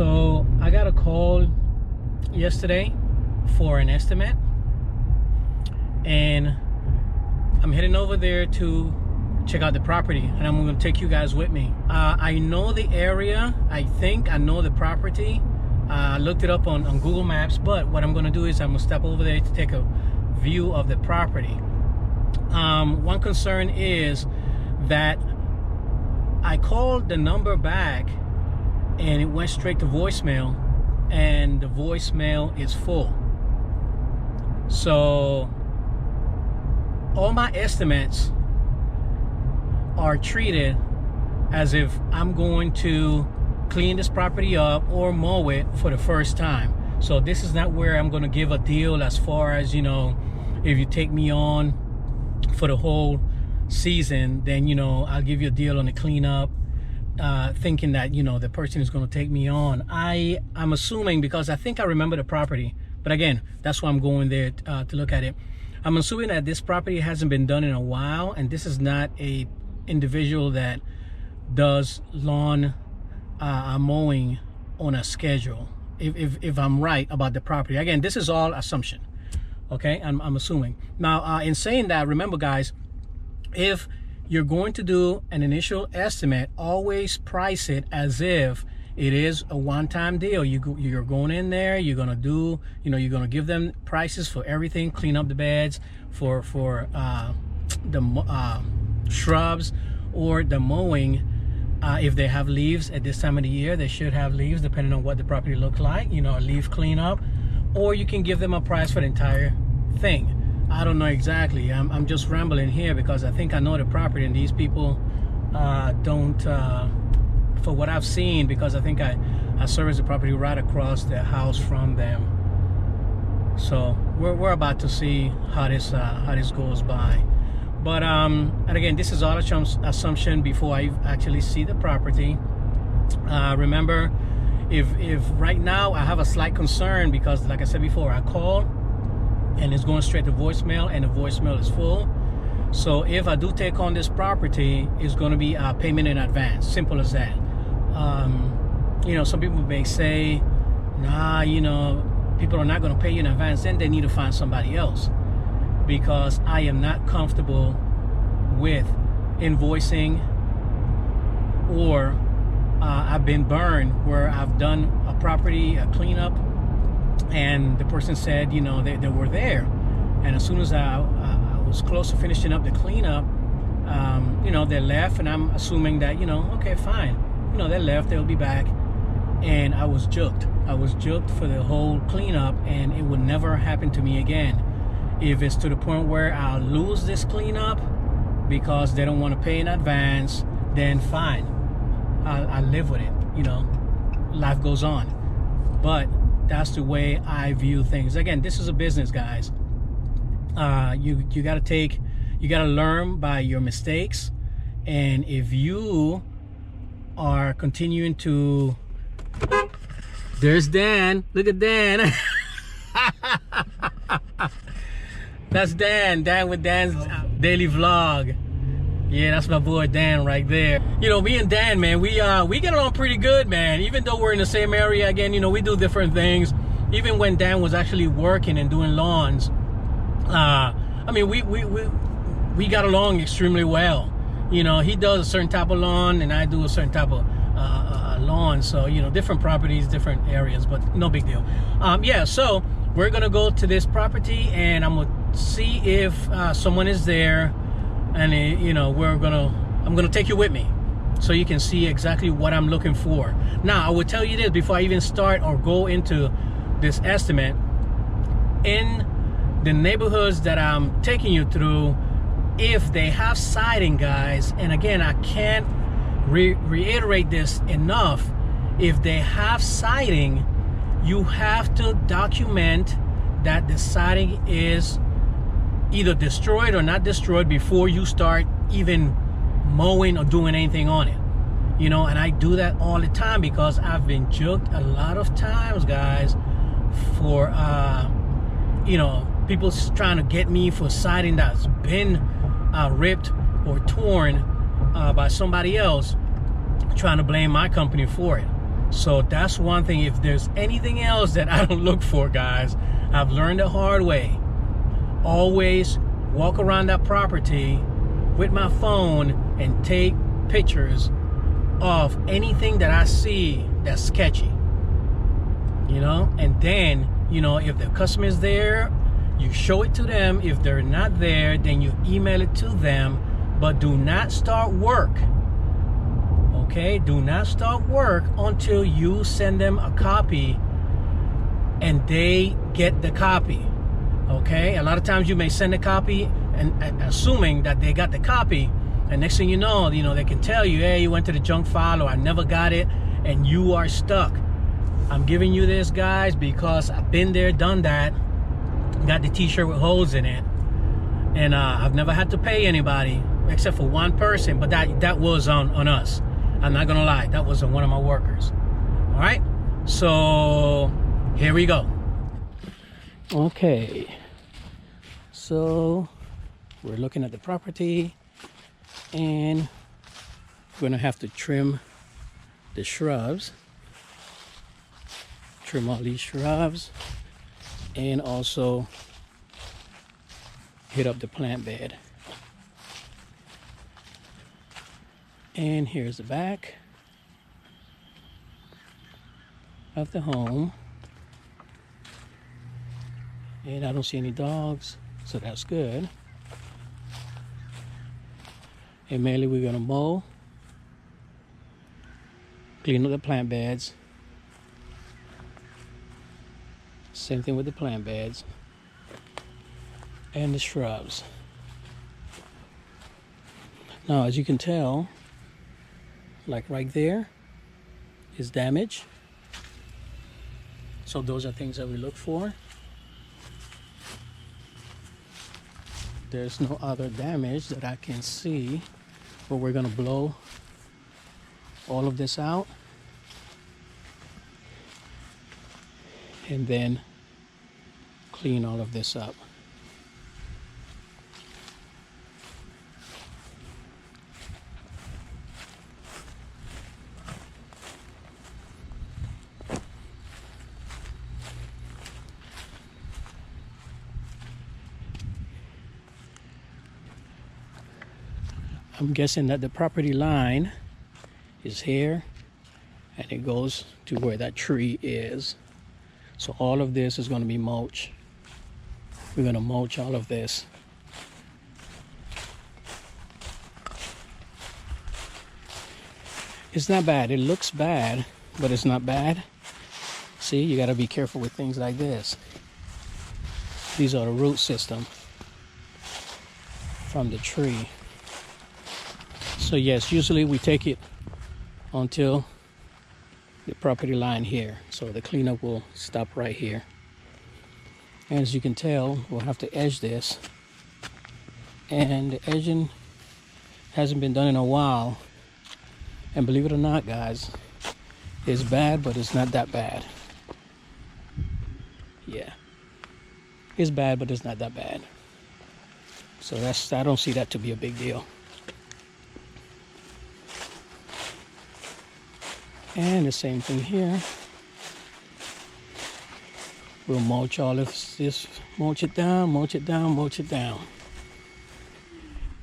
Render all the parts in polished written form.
So I got a call yesterday for an estimate, and I'm heading over there to check out the property, and I'm going to take you guys with me. I know the area. I think I know the property. I looked it up on Google Maps, but what I'm going to do is I'm going to step over there to take a view of the property. One concern is that I called the number back and it went straight to voicemail, and the voicemail is full. So all my estimates are treated as if I'm going to clean this property up or mow it for the first time. So this is not where I'm going to give a deal as far as, you know, if you take me on for the whole season, then, you know, I'll give you a deal on the cleanup, thinking that, you know, the person is going to take me on. I'm assuming, because I think I remember the property, but again, that's why I'm going there to look at it. I'm assuming that this property hasn't been done in a while, and this is not a individual that does lawn mowing on a schedule, if I'm right about the property. Again, this is all assumption, okay? I'm assuming. Now, in saying that, remember guys, if you're going to do an initial estimate, always price it as if it is a one-time deal. You're going in there, you're gonna do, you know, you're gonna give them prices for everything, clean up the beds, for the shrubs or the mowing. If they have leaves at this time of the year, they should have leaves depending on what the property looks like, you know, a leaf cleanup, or you can give them a price for the entire thing. I don't know exactly. I'm just rambling here because I think I know the property, and these people don't, for what I've seen, because I think I service the property right across the house from them. So we're about to see how this goes by. But and again, this is all assumption before I actually see the property. Remember, if right now I have a slight concern, because like I said before, I called and it's going straight to voicemail, and the voicemail is full. So if I do take on this property, it's going to be a payment in advance. Simple as that. You know, some people may say, nah, you know, people are not going to pay you in advance, then they need to find somebody else, because I am not comfortable with invoicing, or I've been burned where I've done a property, a cleanup, and the person said, you know, they were there, and as soon as I was close to finishing up the cleanup, you know, they left, and I'm assuming that, you know, okay, fine, you know, they left, they'll be back, and I was juked for the whole cleanup, and it would never happen to me again. If it's to the point where I'll lose this cleanup because they don't want to pay in advance, then fine, I'll live with it, you know, life goes on. But that's the way I view things. Again, this is a business, guys. You gotta learn by your mistakes. And if you are continuing to, there's Dan, look at Dan. That's Dan with Dan's daily vlog. Yeah, that's my boy Dan right there. You know, me and Dan, man, we get along pretty good, man. Even though we're in the same area, again, you know, we do different things. Even when Dan was actually working and doing lawns, I mean, we got along extremely well. You know, he does a certain type of lawn, and I do a certain type of lawn. So, you know, different properties, different areas, but no big deal. Yeah, so we're gonna go to this property, and I'm gonna see if someone is there, and you know, I'm gonna take you with me so you can see exactly what I'm looking for. Now, I will tell you this before I even start or go into this estimate. In the neighborhoods that I'm taking you through, if they have siding, guys, and again, I can't reiterate this enough, if they have siding, you have to document that the siding is either destroyed or not destroyed before you start even mowing or doing anything on it. You know, and I do that all the time because I've been juked a lot of times, guys, for you know, people trying to get me for siding that's been ripped or torn by somebody else, trying to blame my company for it. So that's one thing. If there's anything else that I don't look for, guys, I've learned the hard way. Always walk around that property with my phone and take pictures of anything that I see that's sketchy, you know. And then, you know, if the customer is there, you show it to them. If they're not there, then you email it to them. But do not start work, okay? Do not start work until you send them a copy and they get the copy, okay? A lot of times you may send a copy and assuming that they got the copy, and next thing you know, they can tell you, hey, you went to the junk file, or I never got it, and you are stuck. I'm giving you this, guys, because I've been there, done that, got the t-shirt with holes in it, and I've never had to pay anybody except for one person, but that was on us. I'm not gonna lie, that was on one of my workers. All right, so here we go. Okay, so we're looking at the property, and we're gonna have to trim the shrubs, trim all these shrubs, and also hit up the plant bed. And here's the back of the home, and I don't see any dogs, so that's good. And mainly we're gonna mow, clean up the plant beds. Same thing with the plant beds and the shrubs. Now, as you can tell, like right there is damage. So those are things that we look for. There's no other damage that I can see, but we're gonna blow all of this out and then clean all of this up. I'm guessing that the property line is here and it goes to where that tree is. So all of this is going to be mulch. We're going to mulch all of this. It's not bad. It looks bad, but it's not bad. See, you got to be careful with things like this. These are the root system from the tree. So yes, usually we take it until the property line here. So the cleanup will stop right here. And as you can tell, we'll have to edge this. And the edging hasn't been done in a while. And believe it or not, guys, it's bad, but it's not that bad. Yeah. It's bad, but it's not that bad. So I don't see that to be a big deal. And the same thing here. We'll mulch all of this, mulch it down, mulch it down, mulch it down.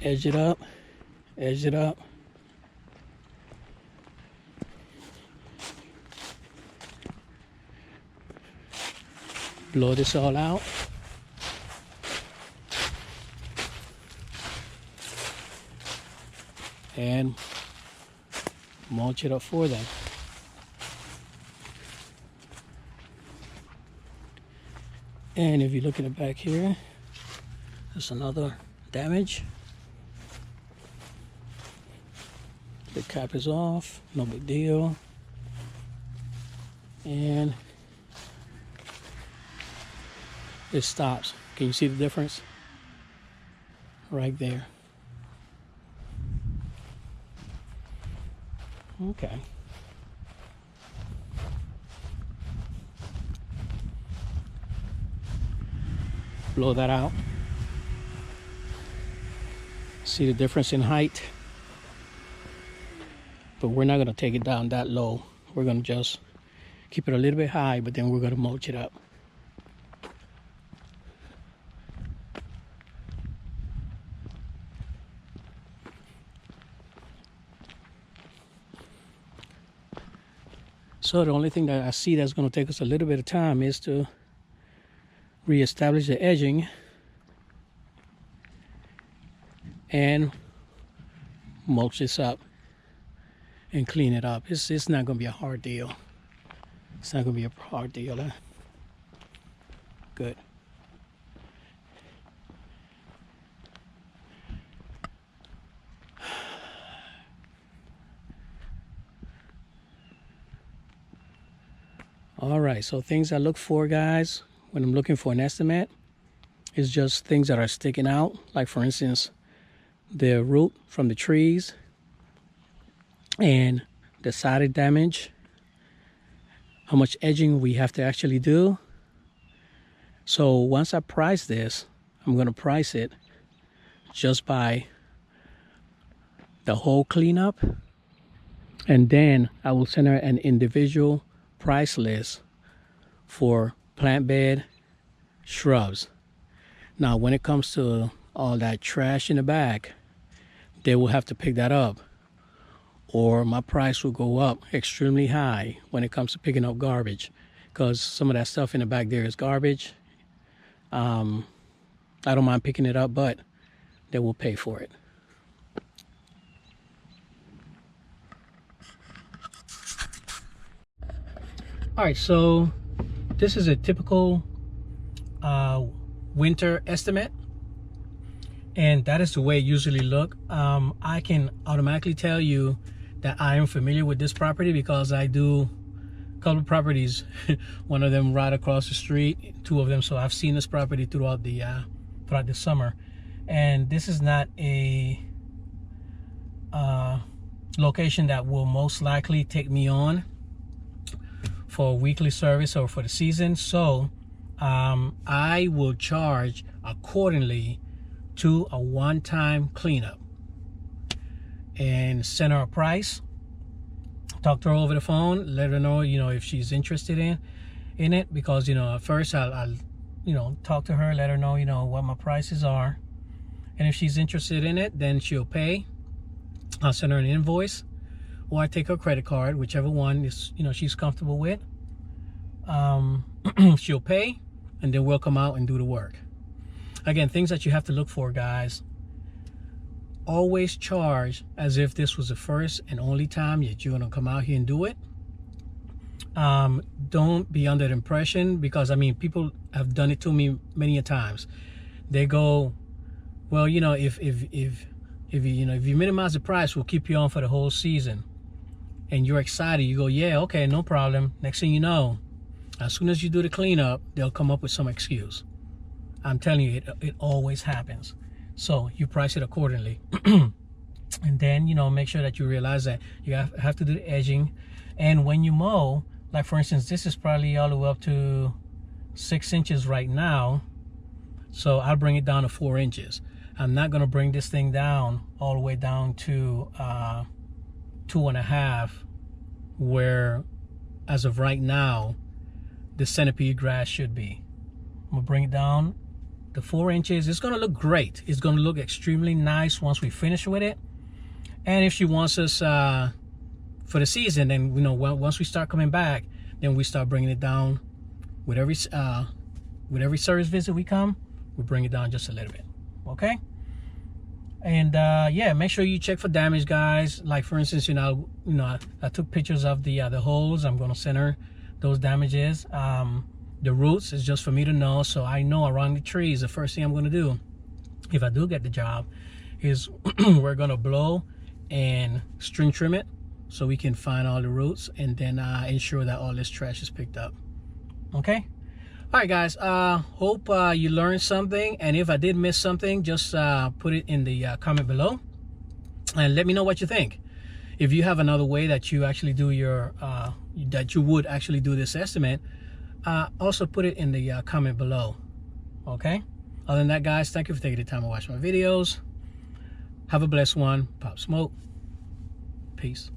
Edge it up, edge it up. Blow this all out. And mulch it up for them. And if you look at the back here, there's another damage. The cap is off, no big deal. And it stops. Can you see the difference? Right there. Okay. Blow that out. See the difference in height? But we're not going to take it down that low. We're going to just Keep it a little bit high, but then we're going to mulch it up. So the only thing that I see that's going to take us a little bit of time is to reestablish the edging and mulch this up and clean it up. It's not going to be a hard deal. It's not going to be a hard deal. Huh? Good. All right, so things I look for, guys, when I'm looking for an estimate is just things that are sticking out. Like, for instance, the root from the trees and the sided damage, how much edging we have to actually do. So once I price this, I'm going to price it just by the whole cleanup, and then I will send her an individual price list for plant bed shrubs. Now when it comes to all that trash in the back, they will have to pick that up, or my price will go up extremely high when it comes to picking up garbage, because some of that stuff in the back there is garbage. I don't mind picking it up, but they will pay for it. All right, so this is a typical winter estimate, and that is the way it usually look. I can automatically tell you that I am familiar with this property because I do a couple of properties. One of them right across the street, two of them. So I've seen this property throughout the summer, and this is not a location that will most likely take me on for weekly service or for the season. So I will charge accordingly to a one-time cleanup and send her a price. Talk to her over the phone, let her know, if she's interested in it, because at first I'll talk to her, let her know what my prices are, and if she's interested in it, then she'll pay. I'll send her an invoice, or I take her credit card, whichever one is she's comfortable with. She'll pay, and then we'll come out and do the work. Again, things that you have to look for, guys. Always charge as if this was the first and only time that you're gonna come out here and do it. Don't be under the impression, because people have done it to me many a times. They go, well, if you minimize the price, we'll keep you on for the whole season, and you're excited. You go, yeah, okay, no problem. Next thing you know, as soon as you do the cleanup, they'll come up with some excuse. I'm telling you, it always happens. So you price it accordingly. And then, make sure that you realize that you have to do the edging. And when you mow, like for instance, this is probably all the way up to 6 inches right now. So I'll bring it down to 4 inches. I'm not gonna bring this thing down all the way down to 2.5, where as of right now, the centipede grass should be. I'm gonna bring it down to 4 inches. It's gonna look great. It's gonna look extremely nice once we finish with it. And if she wants us for the season, then once we start coming back, then we start bringing it down. With every service visit we come, we bring it down just a little bit. Okay. And yeah, make sure you check for damage, guys. Like for instance, I took pictures of the holes. I'm gonna send her those damages. The roots is just for me to know, so I know around the trees. The first thing I'm gonna do, if I do get the job, is we're gonna blow and string trim it so we can find all the roots, and then ensure that all this trash is picked up. Okay. All right, guys, hope you learned something, and if I did miss something, just put it in the comment below and let me know what you think. If you have another way that you actually do your that you would actually do this estimate, also put it in the comment below. Okay. Other than that, guys, thank you for taking the time to watch my videos. Have a blessed one. Pop Smoke. Peace.